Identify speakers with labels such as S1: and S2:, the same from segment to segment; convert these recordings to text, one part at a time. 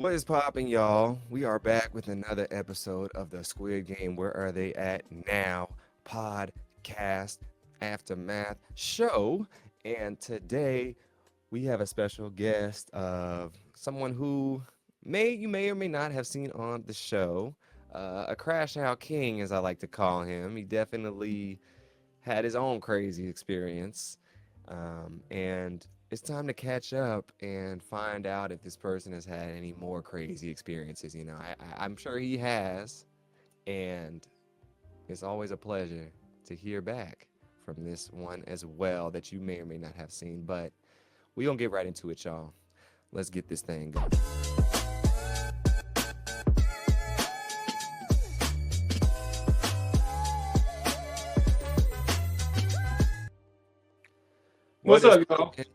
S1: What is popping, y'all? We are back with another episode of the Squid Game. Where are they at now? Podcast Aftermath show. And today we have a special guest of someone who you may or may not have seen on the show. A crash out king, as I like to call him. He definitely had his own crazy experience. And it's time to catch up and find out if this person has had any more crazy experiences. I'm sure he has. And it's always a pleasure to hear back from this one as well that you may or may not have seen. But we gonna get right into it, y'all. Let's get this thing going. What
S2: What's
S1: is
S2: up, y'all?
S1: poppin'?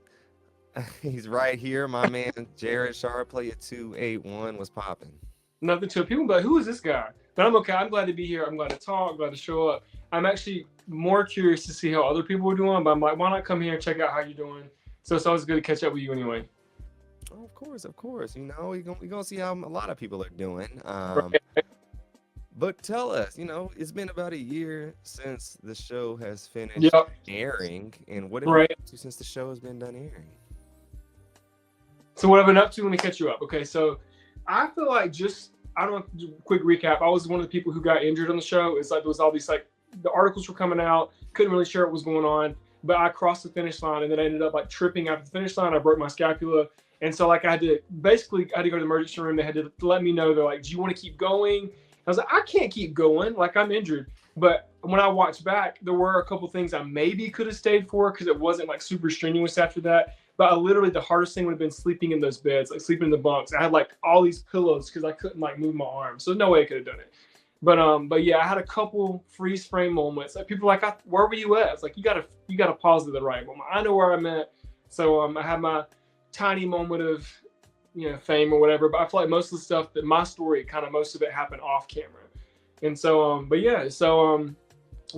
S1: He's right here, my man. Jaredbeasleysharpe, player 281, was popping.
S2: Nothing to it. People be like, who is this guy? But I'm okay. I'm glad to be here. I'm glad to talk, glad to show up. I'm actually more curious to see how other people are doing, but I'm like, why not come here and check out how you're doing? So it's always good to catch up with you anyway.
S1: Oh, of course, of course. We gonna see how a lot of people are doing.
S2: Right.
S1: But tell us, it's been about a year since the show has finished
S2: Yep.
S1: airing, and what have you
S2: Right.
S1: been up to since the show has been done airing?
S2: So what I've been up to, let me catch you up. Okay, so I feel like I don't know, quick recap. I was one of the people who got injured on the show. It's like there was all these like the articles were coming out, couldn't really share what was going on, but I crossed the finish line and then I ended up like tripping after the finish line. I broke my scapula. And so like I had to go to the emergency room. They had to let me know, they're like, do you want to keep going? I was like, I can't keep going, like I'm injured. But when I watched back, there were a couple things I maybe could have stayed for because it wasn't like super strenuous after that. But the hardest thing would have been sleeping in those beds, like sleeping in the bunks. I had like all these pillows because I couldn't like move my arms. So no way I could have done it. But yeah, I had a couple freeze frame moments. Like people were like, where were you at? It's like you gotta pause at the right moment. I know where I'm at. So I had my tiny moment of fame or whatever. But I feel like most of the stuff that my story most of it happened off camera. And so but yeah, so I'm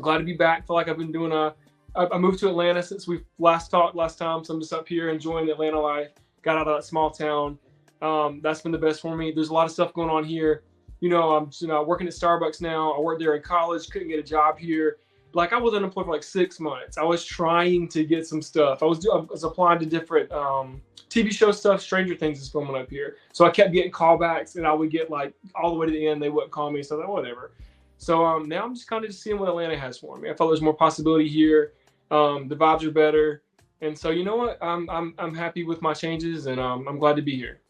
S2: glad to be back. Feel like I've been doing I moved to Atlanta since we last talked last time, so I'm just up here enjoying the Atlanta life. Got out of that small town. That's been the best for me. There's a lot of stuff going on here. I'm working at Starbucks now. I worked there in college, couldn't get a job here. Like I was unemployed for like 6 months. I was trying to get some stuff. I was applying to different TV show stuff. Stranger Things is filming up here, so I kept getting callbacks, and I would get like all the way to the end. They wouldn't call me, so I was like, whatever. So now I'm just kind of just seeing what Atlanta has for me. I felt there's more possibility here. The vibes are better, and so you know what? I'm happy with my changes, and I'm glad to be here.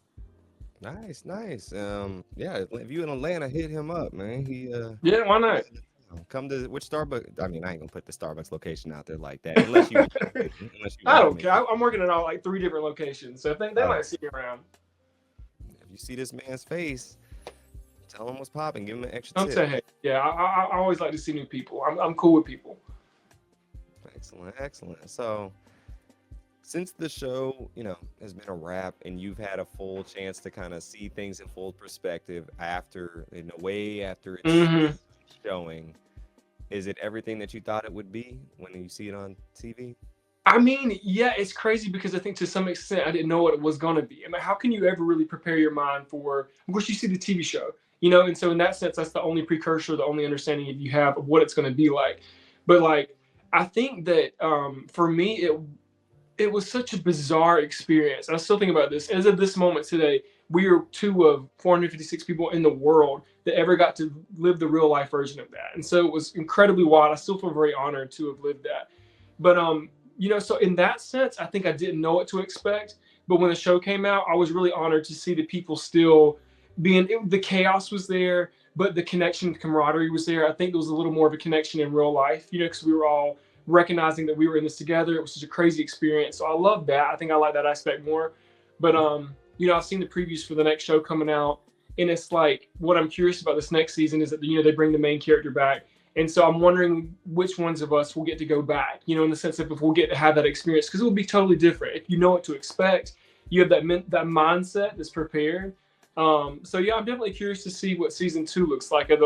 S1: Nice, nice. Yeah, if you in Atlanta, hit him up, man.
S2: Yeah, why not?
S1: Come to which Starbucks? I mean, I ain't gonna put the Starbucks location out there like that, unless you
S2: I
S1: wanna
S2: don't
S1: make
S2: care.
S1: it.
S2: I'm working at all like 3 different locations, so if they
S1: Uh,
S2: might see me around.
S1: if you see this man's face, tell him what's popping. Give him an extra
S2: I'm
S1: tip.
S2: saying, hey, yeah, I always like to see new people. I'm cool with people.
S1: Excellent, excellent. So, since the show, has been a wrap and you've had a full chance to kind of see things in full perspective in a way after it's
S2: Hmm.
S1: showing, is it everything that you thought it would be when you see it on TV?
S2: I mean, yeah, it's crazy because I think to some extent I didn't know what it was going to be. I mean, how can you ever really prepare your mind for, of course, you see the TV show, and so in that sense, that's the only precursor, the only understanding you have of what it's going to be like. But like, I think that for me, it was such a bizarre experience. I still think about this. As of this moment today, we are 2 of 456 people in the world that ever got to live the real life version of that. And so it was incredibly wild. I still feel very honored to have lived that. But so in that sense, I think I didn't know what to expect. But when the show came out, I was really honored to see the people still the chaos was there, but the connection, the camaraderie was there. I think there was a little more of a connection in real life, because we were all recognizing that we were in this together. It was such a crazy experience. So I love that. I think I like that aspect more. But I've seen the previews for the next show coming out, and it's like what I'm curious about this next season is that they bring the main character back. And so I'm wondering which ones of us will get to go back, in the sense of if we'll get to have that experience, because it will be totally different. If you know what to expect, you have that mindset that's prepared. So yeah, I'm definitely curious to see what season 2 looks like. I'm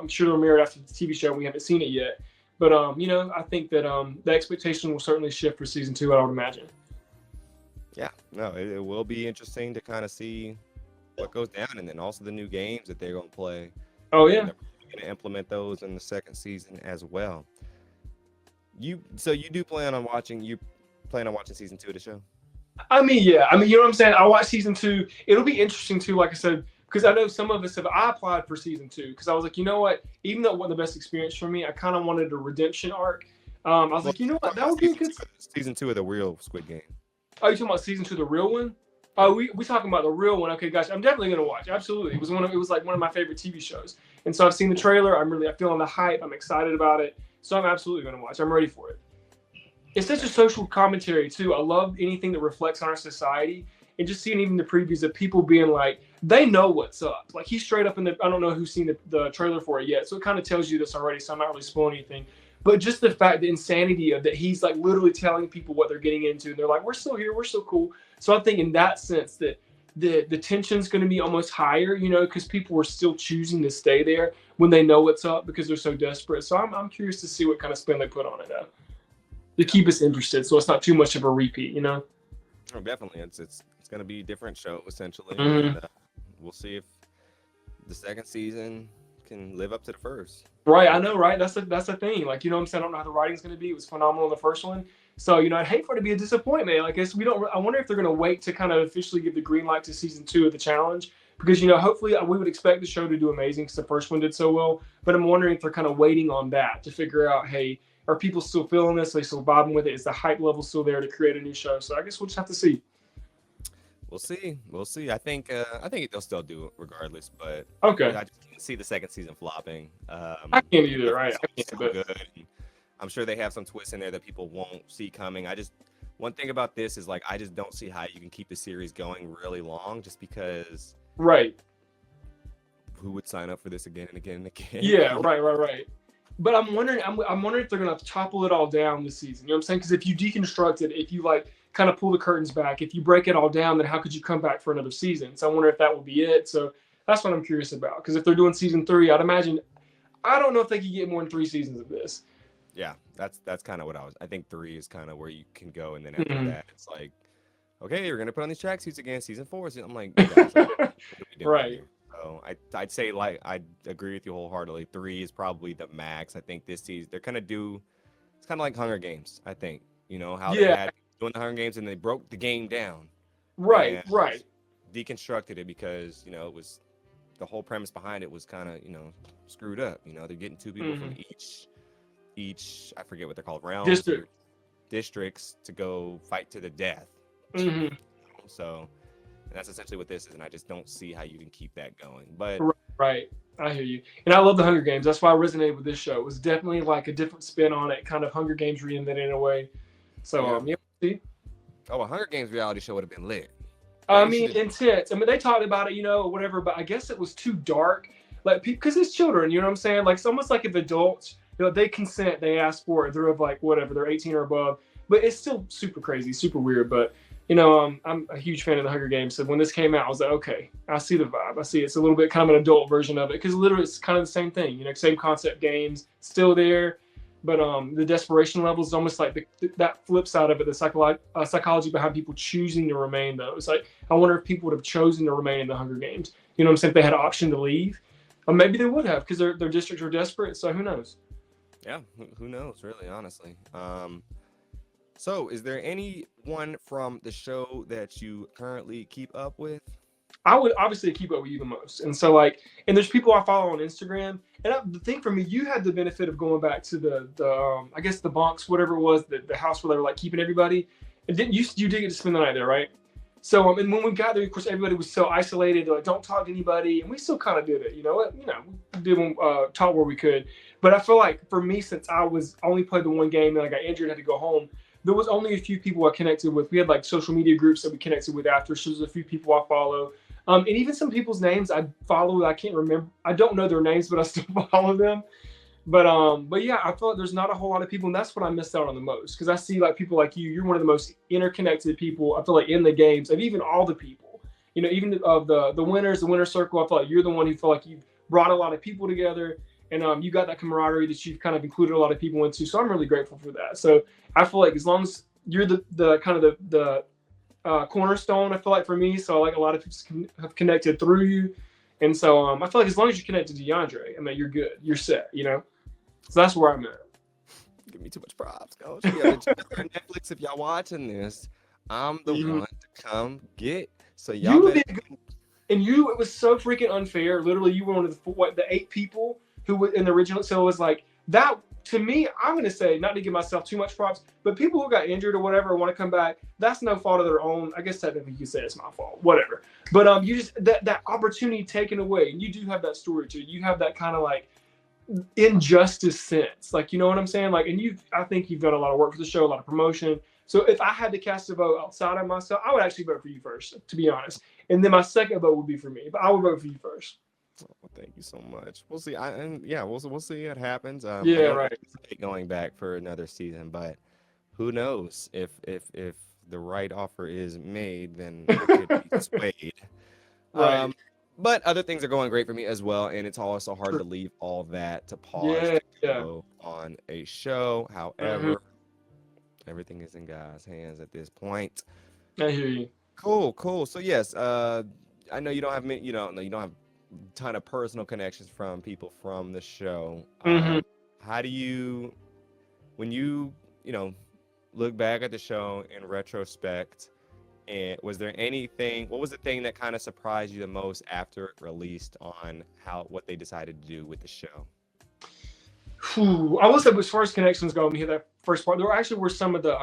S2: sure they'll mirror it after the TV show. We haven't seen it yet. But I think that the expectation will certainly shift for season 2, I would imagine.
S1: Yeah, no, it will be interesting to kind of see what goes down, and then also the new games that they're going to play.
S2: Oh
S1: And
S2: yeah.
S1: they're going to implement those in the second season as well. So you do plan on watching? You plan on watching season 2 of the show?
S2: I mean, yeah. I mean, you know what I'm saying? I watched season 2. It'll be interesting too, like I said, because I know some of us have. I applied for season 2 because I was like, you know what? Even though it wasn't the best experience for me, I kind of wanted a redemption arc. I was
S1: Well,
S2: like, you know
S1: I'm
S2: what?
S1: talking
S2: That
S1: about
S2: would be a good.
S1: season two of the real Squid Game.
S2: Oh, you talking about season 2, the real one?
S1: Yeah.
S2: Oh, we talking about the real one. Okay, guys, I'm definitely gonna watch. Absolutely, it was like one of my favorite TV shows, and so I've seen the trailer. I'm feeling the hype. I'm excited about it, so I'm absolutely gonna watch. I'm ready for it. It's such a social commentary too. I love anything that reflects on our society, and just seeing even the previews of people being like, they know what's up. Like he's straight up in the. I don't know who's seen the trailer for it yet, so it kind of tells you this already. So I'm not really spoiling anything. But just the fact, the insanity of that, he's like literally telling people what they're getting into, and they're like, "We're still here, we're still cool." So I think in that sense that the tension's going to be almost higher, you know, because people are still choosing to stay there when they know what's up because they're so desperate. So I'm curious to see what kind of spin they put on it now to
S1: Yeah.
S2: keep us interested, so it's not too much of a repeat, you know.
S1: Oh, definitely. It's going to be a different show essentially,
S2: Mm-hmm.
S1: and we'll see if the second season can live up to the first.
S2: Right, I
S1: Hope.
S2: know, right? That's the thing. Like, you know what I'm saying? I don't know how the writing's going to be. It was phenomenal in the first one. So, you know, I'd hate for it to be a disappointment. Like, we don't. I wonder if they're going to wait to kind of officially give the green light to season 2 of the challenge because, you know, hopefully we would expect the show to do amazing because the first one did so well. But I'm wondering if they're kind of waiting on that to figure out, hey, are people still feeling this? Are they still vibing with it? Is the hype level still there to create a new show? So I guess we'll just have to see.
S1: We'll see. We'll see. I think they'll still do it regardless, but
S2: Okay,
S1: I just can't see the second season flopping.
S2: I can't either.
S1: Because
S2: Right?
S1: it's
S2: I
S1: so
S2: can't. But
S1: good. And I'm sure they have some twists in there that people won't see coming. One thing about this is like I just don't see how you can keep the series going really long, just because
S2: right.
S1: who would sign up for this again and again and again?
S2: Yeah,
S1: You know?
S2: right. But I'm wondering if they're gonna topple it all down this season. You know what I'm saying? Because if you deconstruct it, if you like kind of pull the curtains back, if you break it all down, then how could you come back for another season? So I wonder if that will be it. So that's what I'm curious about. Because if they're doing season 3, I'd imagine I don't know if they could get more than 3 seasons of this.
S1: Yeah, that's kind of what I think 3 is kind of where you can go, and then after
S2: Mhm.
S1: that, it's like, okay, we're gonna put on these tracksuits again, season 4. So I'm like, you guys, like, what are we doing
S2: Right.
S1: here? So I'd say like I agree with you wholeheartedly. 3 is probably the max. I think this season they're gonna do. It's kind of like Hunger Games. I think you know how they
S2: Yeah.
S1: had doing the Hunger Games and they broke the game down
S2: Right.
S1: and
S2: Right.
S1: deconstructed it because you know it was the whole premise behind it was kind of screwed up. They're getting 2 people from
S2: Mhm.
S1: each I forget what they're called, realms or
S2: District.
S1: districts, to go fight to the death.
S2: Hmm.
S1: So and that's essentially what this is, and I just don't see how you can keep that going. But
S2: Right. I hear you. And I love the Hunger Games. That's why I resonated with this show. It was definitely like a different spin on it, kind of Hunger Games reinvented in a way. So
S1: yeah,
S2: yeah. See.
S1: oh, a Hunger Games reality show would have been lit.
S2: I
S1: They
S2: mean,
S1: should have.
S2: intense. I mean, they talked about it, you know, or whatever, but I guess it was too dark. Like, because it's children, you know what I'm saying? Like, it's almost like if adults, you know, they consent, they ask for it, they're of like whatever, they're 18 or above. But it's still super crazy, super weird. But you know, I'm a huge fan of the Hunger Games. So when this came out, I was like, okay, I see the vibe. I see it's a little bit kind of an adult version of it because literally it's kind of the same thing. You know, same concept games, still there, but the desperation level is almost like that flip side of it, the psychology behind people choosing to remain. Though it's like I wonder if people would have chosen to remain in the Hunger Games. You know what I'm saying? If they had an option to leave, or maybe they would have because their districts are desperate. So who knows?
S1: Yeah, who knows, really, honestly. So is there anyone from the show that you currently keep up with?
S2: I would obviously keep up with you the most. And so like, and there's people I follow on Instagram. And the thing for me, you had the benefit of going back to the I guess the bunks, whatever it was, the house where they were like keeping everybody. And didn't you did get to spend the night there, right? So and when we got there, of course, everybody was so isolated. They're like, don't talk to anybody, and we still kind of did it. You know what? We did talk where we could. But I feel like for me, since I was only played the one game and I got injured, and had to go home. There was only a few people I connected with. We had like social media groups that we connected with after. So there's a few people I follow. And even some people's names I follow that I can't remember. I don't know their names, but I still follow them. But yeah, I feel like there's not a whole lot of people, and that's what I missed out on the most. Because I see like people like you. You're one of the most interconnected people. I feel like in the games, of even all the people. You know, even of the winners, the winner circle. I feel like you're the one who feel like you brought a lot of people together, and you got that camaraderie that you've kind of included a lot of people into. So I'm really grateful for that. So I feel like as long as you're the kind of the cornerstone. I feel like for me, so like a lot of people have connected through you, and so I feel like as long as you connect to DeAndre, I mean, you're good, you're set, you know. So that's where I'm at.
S1: Give me too much props, coach. Yeah, but Netflix, if y'all watching this, I'm the
S2: Mhm.
S1: one to come get. So y'all
S2: You would
S1: better.
S2: be a good, and you, it was so freaking unfair. Literally, you were one of the 8 people who were in the original. So it was like that to me. I'm gonna say, not to give myself too much props, but people who got injured or whatever want to come back, that's no fault of their own. I guess technically you could say it's my fault, whatever. But you just that opportunity taken away, and you do have that story too. You have that kind of like injustice sense, like, you know what I'm saying, like, and I think you've done a lot of work for the show, a lot of promotion. So if I had to cast a vote outside of myself, I would actually vote for you first, to be honest, and then my second vote would be for me, but I would vote for you first.
S1: Well, thank you so much. We'll see. And yeah, we'll see what happens. I
S2: Yeah,
S1: don't
S2: right.
S1: anticipate going back for another season, but who knows if the right offer is made, then I could be swayed.
S2: Right.
S1: Um, but other things are going great for me as well, and it's also hard
S2: True.
S1: to leave all that to pause
S2: Yeah,
S1: to
S2: yeah.
S1: go on a show.
S2: Mhm.
S1: However, everything is in God's hands at this point.
S2: I hear you.
S1: Cool, cool. So yes, I know you don't have you don't have a ton of personal connections from people from the show.
S2: Hmm.
S1: How do you when you know look back at the show in retrospect? And was there anything? What was the thing that kind of surprised you the most after it released on how what they decided to do with the show?
S2: I will say, as far as connections go, when we hit that first part, there actually were some of the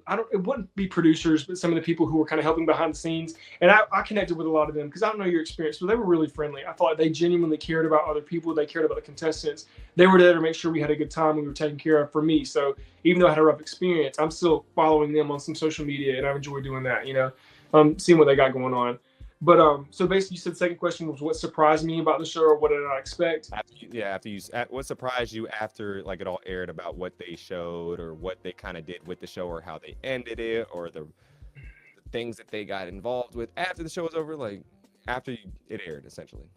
S2: I don't, it wouldn't be producers, but some of the people who were kind of helping behind the scenes, and I connected with a lot of them because I don't know your experience, but they were really friendly. I thought like they genuinely cared about other people. They cared about the contestants. They were there to make sure we had a good time and we were taken care of. For me, so even though I had a rough experience, I'm still following them on some social media, and I enjoy doing that. You know, seeing what they got going on. But so basically, you said the second question was what surprised me about the show, or what did I expect?
S1: After what surprised you after like it all aired about what they showed or what they kind of did with the show or how they ended it or the things that they got involved with after the show was over, like after it aired, essentially.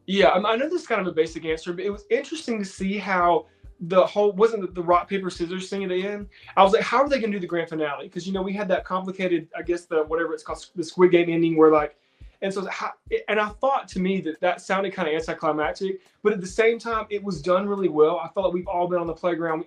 S2: Yeah, I know this is kind of a basic answer, but it was interesting to see how the whole wasn't the rock paper scissors thing at the end. I was like, how are they going to do the grand finale? Because you know we had that complicated, I guess the whatever it's called, the Squid Game ending, where like, and so how, and I thought to me that that sounded kind of anticlimactic, but at the same time it was done really well. I felt like we've all been on the playground.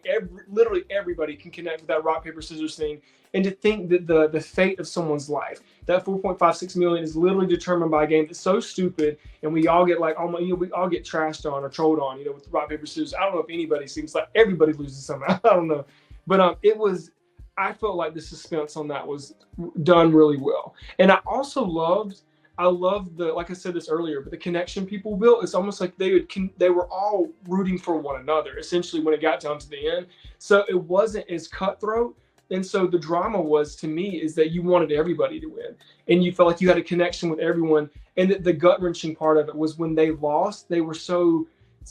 S2: Literally everybody can connect with that rock paper scissors thing, and to think that the fate of someone's life, that 4.56 million, is literally determined by a game that's so stupid, and we all get like almost, you know, we all get trashed on or trolled on, you know, with rock paper scissors. I don't know if anybody, seems like everybody loses somehow. I don't know, but it was. I felt like the suspense on that was done really well, and I also loved. I love the, like I said this earlier, but the connection people built. It's almost like they were all rooting for one another. Essentially, when it got down to the end, so it wasn't as cutthroat. And so the drama was, to me, is that you wanted everybody to win, and you felt like you had a connection with everyone. And the gut wrenching part of it was when they lost, they were so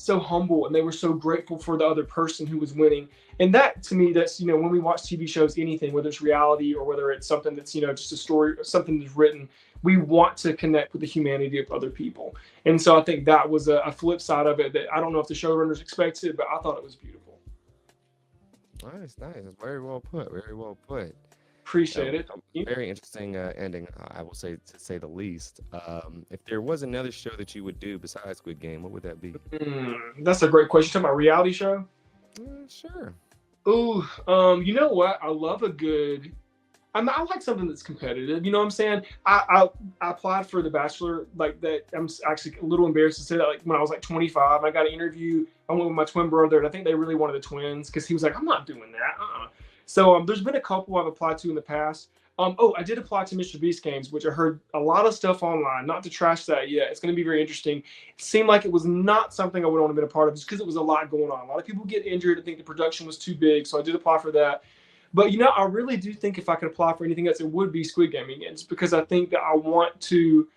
S2: humble and they were so grateful for the other person who was winning. And that, to me, that's, you know, when we watch TV shows, anything, whether it's reality or whether it's something that's, you know, just a story, something that's written, we want to connect with the humanity of other people. And so I think that was a flip side of it that I don't know if the showrunners expected, but I thought it was beautiful.
S1: Nice, nice. Very well put. Very well put.
S2: Appreciate it.
S1: Very interesting ending, I will say, to say the least. If there was another show that you would do besides Squid Game, what would that be?
S2: That's a great question. You're talking about reality show?
S1: Sure.
S2: Ooh, you know what? I love a good. I like something that's competitive. You know what I'm saying? I applied for The Bachelor, like that. I'm actually a little embarrassed to say that. Like when I was like 25, I got an interview. I went with my twin brother, and I think they really wanted the twins because he was like, "I'm not doing that." So there's been a couple I've applied to in the past. Oh, I did apply to Mr. Beast Games, which I heard a lot of stuff online. Not to trash that yet. It's going to be very interesting. It seemed like it was not something I would want to be a part of, just because it was a lot going on. A lot of people get injured. I think the production was too big, so I did apply for that. But you know, I really do think if I could apply for anything else, it would be Squid Game again, just because I think that I want to.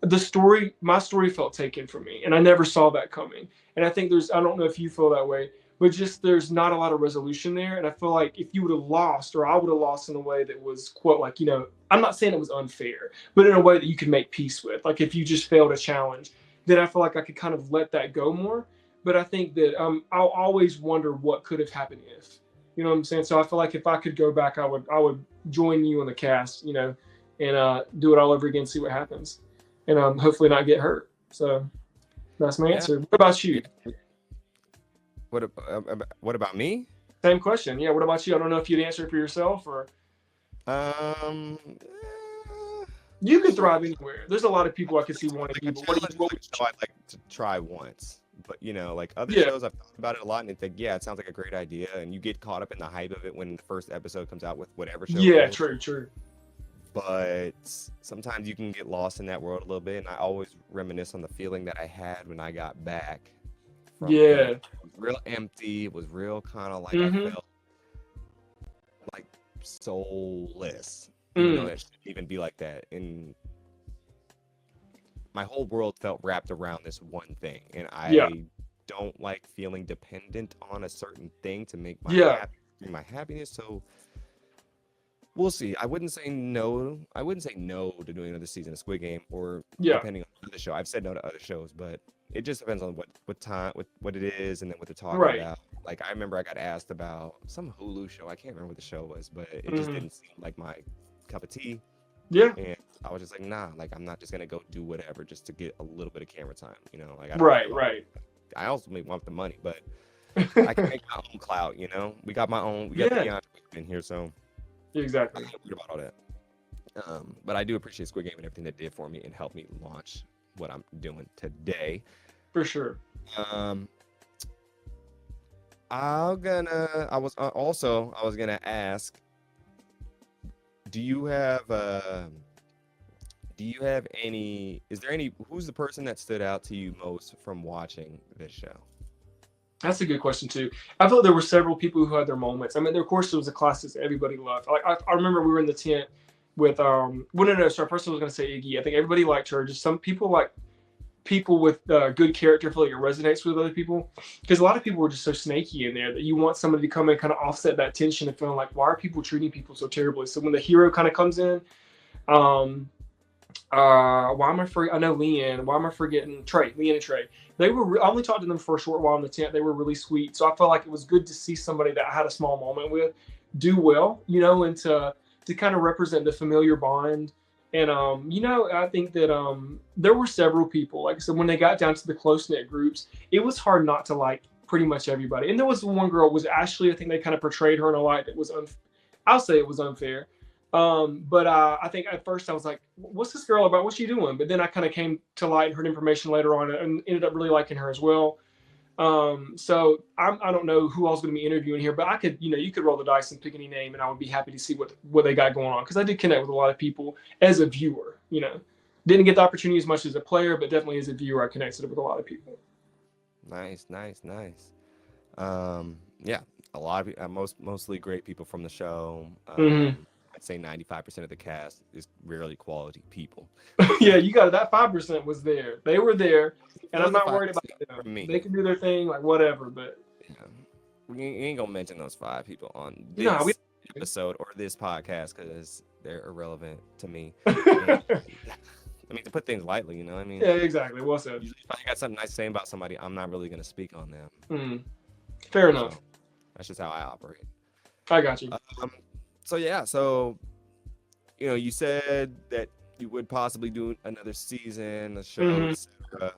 S2: The story, my story felt taken from me, and I never saw that coming. And I think there's, I don't know if you feel that way, but just there's not a lot of resolution there. And I feel like if you would have lost, or I would have lost in a way that was, quote, like, you know, I'm not saying it was unfair, but in a way that you could make peace with. Like if you just failed a challenge, then I feel like I could kind of let that go more. But I think that I'll always wonder what could have happened if. You know what I'm saying? So I feel like if I could go back, I would join you on the cast. You know, and do it all over again, see what happens, and hopefully not get hurt. So that's my
S1: Yeah.
S2: answer. What about you?
S1: Yeah. What about me?
S2: Same question. Yeah. What about you? I don't know if you'd answer it for yourself or you could
S1: Sure.
S2: thrive anywhere. There's a lot of people I could see wanting
S1: Like
S2: you,
S1: a
S2: but what do you? What
S1: challenge
S2: would
S1: show I'd like to try once. But like other
S2: you? Yeah.
S1: shows, I've thought about it a lot, and it's like, yeah, it sounds like a great idea, and you get caught up in the hype of it when the first episode comes out with whatever show it
S2: Yeah.
S1: is.
S2: True. True.
S1: But sometimes you can get lost in that world a little bit, and I always reminisce on the feeling that I had when I got back from
S2: Yeah.
S1: filming. It was real empty. It was real kind of like I
S2: Mm-hmm.
S1: felt like soulless, even though
S2: Mm.
S1: it shouldn't even be like that. And my whole world felt wrapped around this one thing, and
S2: Yeah.
S1: I don't like feeling dependent on a certain thing to make
S2: Yeah.
S1: my happiness. So we'll see. I wouldn't say no. I wouldn't say no to doing another season of Squid Game, or
S2: Yeah.
S1: depending on the show. I've said no to other shows, but it just depends on what time, what it is, and then what they're talking
S2: Right.
S1: about. Like I remember I got asked about some Hulu show. I can't remember what the show was, but it just
S2: Mm.
S1: didn't seem like my cup of tea.
S2: Yeah.
S1: And I was just like, nah, like I'm not just gonna go do whatever just to get a little bit of camera time, Like I don't care
S2: Right.
S1: about.
S2: Right.
S1: I also want the money, but I can make my own clout. We got my own. We got the
S2: Yeah.
S1: Beyond in here, so I'm
S2: Exactly.
S1: not worried about all that. But I do appreciate Squid Game and everything that did for me and helped me launch what I'm doing today.
S2: For sure.
S1: Um, I was I was gonna ask, do you have any? Is there any? Who's the person that stood out to you most from watching this show?
S2: That's a good question too. I felt there were several people who had their moments. I mean, of course, there was a class that everybody loved. Like I remember we were in the tent with well, no, no. So first I was going to say Iggy. I think everybody liked her. Just some people like people with good character. I feel like it resonates with other people because a lot of people were just so snaky in there that you want somebody to come in and kind of offset that tension and feeling like, why are people treating people so terribly? So when the hero kind of comes in, um, why am I I know Leanne. Why am I forgetting Trey? Leanne and Trey. They were. I only talked to them for a short while in the tent. They were really sweet. So I felt like it was good to see somebody that I had a small moment with do well, and to kind of represent the familiar bond. And I think that there were several people. Like I said, when they got down to the close knit groups, it was hard not to like pretty much everybody. And there was one girl, was Ashley. I think they kind of portrayed her in a light that was I'll say it was unfair. But I think at first I was like, what's this girl about? What's she doing? But then I kind of came to light and heard information later on and ended up really liking her as well. So I don't know who I was going to be interviewing here, but I could, you could roll the dice and pick any name and I would be happy to see what they got going on. Cause I did connect with a lot of people as a viewer, didn't get the opportunity as much as a player, but definitely as a viewer, I connected with a lot of people.
S1: Nice, nice, nice. Yeah, a lot of mostly great people from the show.
S2: Mm-hmm.
S1: I'd say 95% of the cast is really quality people.
S2: Yeah, you got it. That 5% was there. They were there, and I'm
S1: Those are
S2: not worried about
S1: 5%
S2: them.
S1: from me.
S2: They can do their thing, like whatever. But
S1: Yeah. We ain't gonna mention those 5 people on
S2: no, we.
S1: this episode or this podcast because they're irrelevant to me. And, I mean, to put things lightly, I mean,
S2: Yeah, exactly. Well said.
S1: usually if I got something nice to say about somebody, I'm not really gonna speak on them.
S2: Fair
S1: So
S2: enough.
S1: that's just how I operate.
S2: I got you.
S1: So yeah, you said that you would possibly do another season, a show,
S2: Mhm.
S1: etc.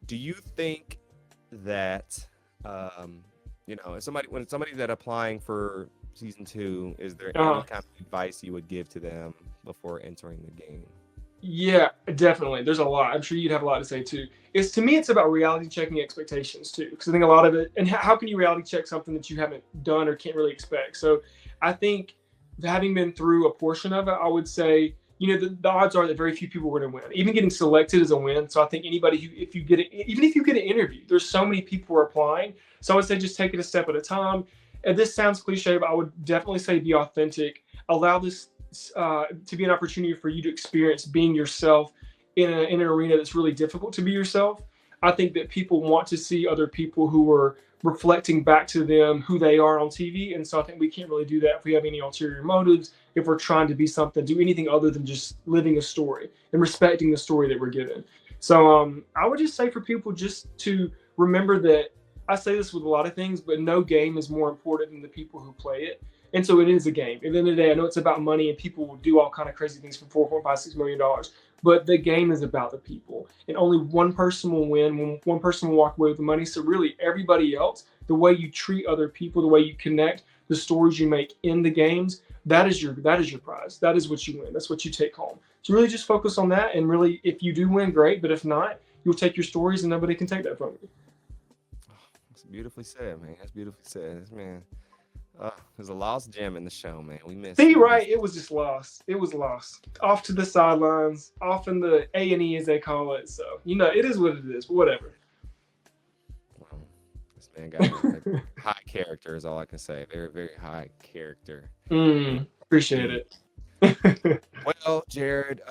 S1: Do you think that if somebody that applying for season 2, is there any kind of advice you would give to them before entering the game?
S2: Yeah, definitely. There's a lot. I'm sure you'd have a lot to say too. To me, it's about reality checking expectations too, because I think a lot of it. And how can you reality check something that you haven't done or can't really expect? So, I think having been through a portion of it, I would say, the odds are that very few people are going to win. Even getting selected is a win. So I think anybody who, even if you get an interview, there's so many people who are applying. So I would say just take it a step at a time. And this sounds cliche, but I would definitely say be authentic. Allow this to be an opportunity for you to experience being yourself in an arena that's really difficult to be yourself. I think that people want to see other people who are reflecting back to them who they are on TV. And so I think we can't really do that if we have any ulterior motives, if we're trying to be something, do anything other than just living a story and respecting the story that we're given. So I would just say for people just to remember that I say this with a lot of things, but no game is more important than the people who play it. And so it is a game. At the end of the day, I know it's about money and people will do all kind of crazy things for $4.56 million. But the game is about the people, and only one person will win. When one person will walk away with the money. So really, everybody else, the way you treat other people, the way you connect, the stories you make in the games, that is your prize. That is what you win. That's what you take home. So really, just focus on that. And really, if you do win, great. But if not, you'll take your stories, and nobody can take that from you.
S1: That's beautifully said, man. That's beautifully said. This man, there's a lost gem in the show, man.
S2: See,
S1: We miss.
S2: right? It was just lost. It was lost. Off to the sidelines, off in the A&E as they call it. So it is what it is. But whatever.
S1: Well, this man got a high character, is all I can say. Very, very high character.
S2: Appreciate
S1: Mm.
S2: it.
S1: Well, Jared,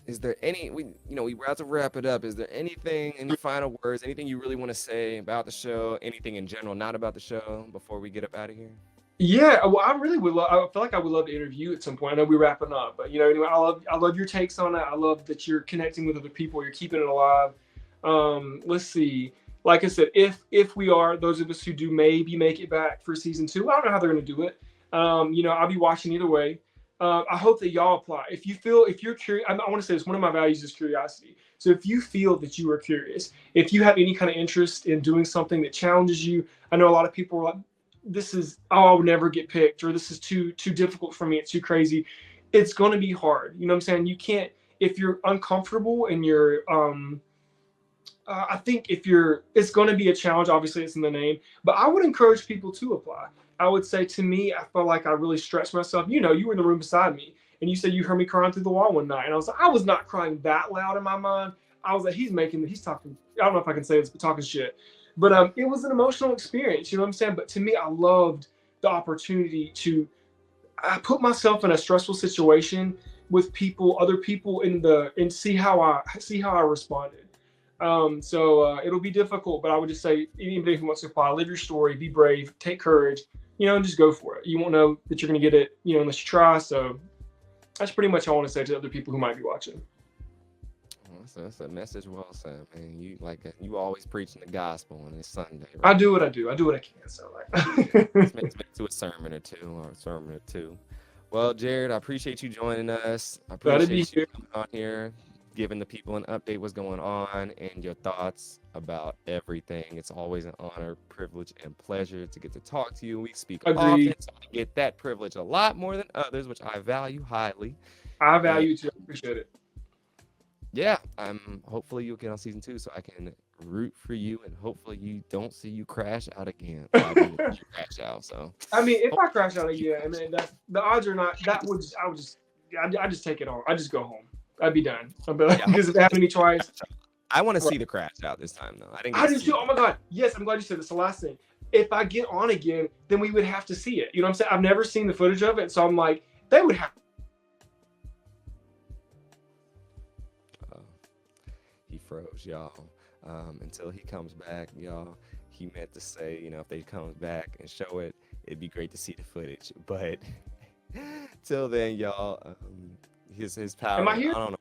S1: is there we about to wrap it up. Is there anything, any final words, anything you really want to say about the show, anything in general, not about the show, before we get up out of here?
S2: Yeah, well, I really would love. I feel like I would love to interview at some point. I know we're wrapping up, but anyway, I love your takes on it. I love that you're connecting with other people. You're keeping it alive. Let's see. Like I said, if we are those of us who do maybe make it back for season two, I don't know how they're going to do it. I'll be watching either way. I hope that y'all apply. If you're curious, I want to say this. One of my values is curiosity. So if you feel that you are curious, if you have any kind of interest in doing something that challenges you, I know a lot of people are like, this is I'll never get picked, or this is too difficult for me, it's too crazy. It's going to be hard. You know what I'm saying? You can't, if you're uncomfortable and you're I think if you're, it's going to be a challenge. Obviously, it's in the name, but I would encourage people to apply. I would say, to me, I felt like I really stretched myself. You were in the room beside me, and you said you heard me crying through the wall one night, and I was not crying that loud in my mind. I was like, he's talking. I don't know if I can say this, but talking shit. But it was an emotional experience. You know what I'm saying? But to me, I loved the opportunity to, I put myself in a stressful situation with people, other people and see how I responded. So it'll be difficult, but I would just say anybody who wants to apply, live your story, be brave, take courage, and just go for it. You won't know that you're going to get it, unless you try. So that's pretty much all I want to say to other people who might be watching.
S1: Well, that's a message well said, man. You always preaching the gospel, and it's Sunday,
S2: I
S1: right?
S2: do what I do. I do what I can. So
S1: Let's make to a sermon or two, or a sermon or two. Well, Jared, I appreciate you joining us. I
S2: glad to be
S1: appreciate you
S2: here.
S1: coming on here, giving the people an update what's going on and your thoughts about everything. It's always an honor, privilege, and pleasure to get to talk to you. We speak often,
S2: Agreed.
S1: so I get that privilege a lot more than others, which I value highly.
S2: I
S1: And
S2: value too. I appreciate it.
S1: yeah, I'm hopefully you'll get on season two so I can root for you and hopefully you don't see you crash out again. Well, I mean, you crash out, so
S2: I mean, if I
S1: hopefully
S2: crash out
S1: you
S2: again, I mean, that's the odds are not. I would just, I just take it on. I just go home. I'd be done. I'd be like,
S1: yeah,
S2: because if it happened to me twice,
S1: I want to
S2: right.
S1: see the crash out this time though. I didn't get
S2: I
S1: to
S2: do
S1: see
S2: too.
S1: it.
S2: Oh my god. Yes, I'm glad you said this. The last thing. If I get on again, then we would have to see it. You know what I'm saying? I've never seen the footage of it, so I'm like, they would have.
S1: Uh, he froze, y'all. Until he comes back, y'all. He meant to say, if they comes back and show it, it'd be great to see the footage. But till then, y'all, his
S2: Am
S1: power.
S2: I here?
S1: I don't know.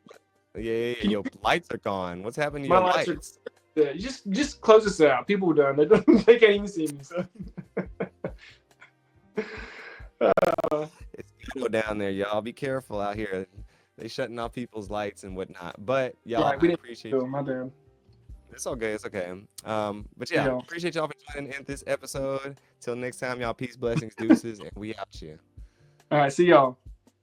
S1: Yeah.
S2: Can you?
S1: Your lights are gone. What's happened to
S2: My
S1: your
S2: lights are.
S1: lights?
S2: Yeah, you just close this out. People are done. They can't even see me. So.
S1: It's go down there, y'all. Be careful out here. They shutting off people's lights and whatnot. But y'all,
S2: Right. We
S1: I
S2: didn't.
S1: appreciate
S2: Do
S1: you.
S2: my bad.
S1: It's okay. It's okay. But
S2: See
S1: yeah,
S2: y'all.
S1: appreciate y'all for joining in this episode. Till next time, y'all. Peace, blessings, deuces, and we out here.
S2: All right. See y'all.